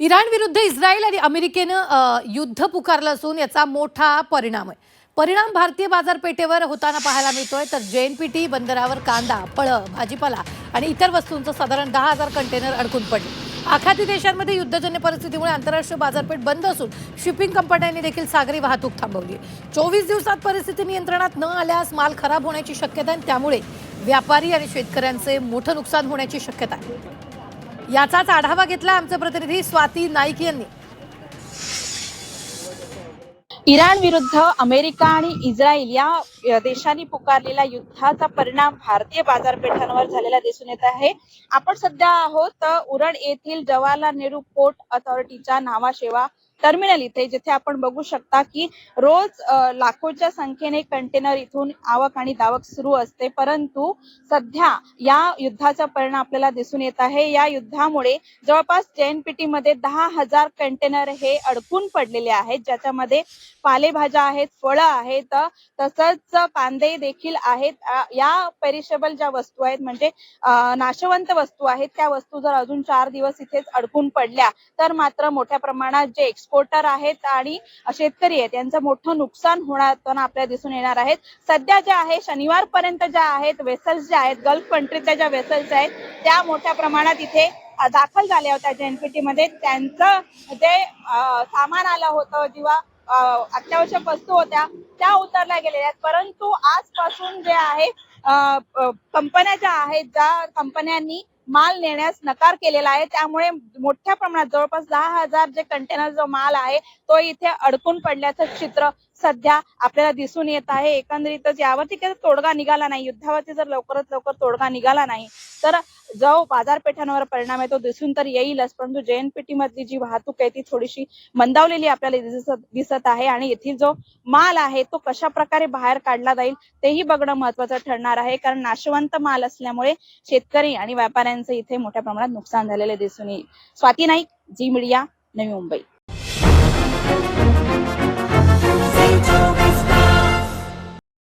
Iran विरुद्ध Israel आणि अमेरिकेनं युद्ध पुकारलं असून याचा मोठा परिणाम आहे. परिणाम भारतीय बाजारपेठेवर होताना पाहायला मिळतोय. तर JNPT बंदरावर कांदा, फळं, भाजीपाला आणि इतर वस्तूंचं साधारण 10,000 कंटेनर अडकून पडले. आखाती देशांमध्ये युद्धजन्य परिस्थितीमुळे आंतरराष्ट्रीय बाजारपेठ बंद असून शिपिंग कंपन्यांनी देखील सागरी वाहतूक थांबवली आहे. 24 दिवसात परिस्थिती नियंत्रणात न आल्यास माल खराब होण्याची शक्यता आहे. त्यामुळे व्यापारी आणि शेतकऱ्यांचे मोठं नुकसान होण्याची शक्यता आहे. याचाच आढावा घेतला आमचे प्रतिनिधी स्वाती नाईक यांनी. इराण विरुद्ध अमेरिका आणि इस्रायल या देशांनी पुकारलेल्या युद्धाचा परिणाम भारतीय बाजारपेठांवर झालेला दिसून येत आहे. आपण सध्या आहोत उरण येथील जवाहरलाल नेहरू पोर्ट अथॉरिटीच्या नावाशेवा टर्मिनल इथे, जिथे आपण बघू शकता की रोज लाखोच्या संख्येने कंटेनर इथून आवक आणि जावक सुरू असते. परंतु सध्या या युद्धाचा परिणाम आपल्याला दिसून येत आहे. या युद्धामुळे जवळपास JNPT मध्ये 10,000 कंटेनर हे अडकून पडलेले आहेत, ज्याच्यामध्ये पालेभाज्या आहेत, फळं आहेत, तसंच कांदे देखील आहेत. या पेरिशेबल ज्या वस्तू आहेत, म्हणजे नाशवंत वस्तू आहेत, त्या वस्तू जर अजून 4 दिवस इथेच अडकून पडल्या तर मात्र मोठ्या प्रमाणात जे एक्सपोर्टर आहेत आणि शेतकरी आहेत यांचं मोठं नुकसान होणार आपल्याला दिसून येणार आहेत. सध्या जे आहे शनिवारपर्यंत ज्या आहेत वेसल्स ज्या आहेत, गल्फ कंट्रीच्या ज्या वेसल्स आहेत त्या मोठ्या प्रमाणात इथे दाखल झाल्या होत्या JNPT मध्ये. त्यांचं जे सामान आलं होतं, जेव्हा अत्यावश्यक वस्तू होत्या त्या उतरल्या गेलेल्या आहेत. परंतु आजपासून जे आहे कंपन्या ज्या आहेत, ज्या कंपन्यांनी माल नेण्यास नकार केलेला आहे, त्यामुळे मोठ्या प्रमाणात जवळपास 10,000 जे कंटेनर जो माल आहे तो इथे अडकून पडल्याचं चित्र सध्या आपल्याला दिसून येत आहे. एकंदरीतच यावरती काही तोडगा निघाला नाही, युद्धावरती जर लवकरात लवकर तोडगा निघाला नाही तर जो बाजारपेठांवर परिणाम आहे तो दिसून तर येईलच. परंतु JNPT मधली जी वाहतूक आहे ती थोडीशी मंदावलेली आपल्याला दिसत आहे आणि येथील जो माल आहे तो कशा प्रकारे बाहेर काढला जाईल तेही बघणं महत्वाचं ठरणार आहे. कारण नाशवंत माल असल्यामुळे शेतकरी आणि व्यापाऱ्यांचे इथे मोठ्या प्रमाणात नुकसान झालेले दिसून येईल. Swati Naik, Zee media, Navi Mumbai.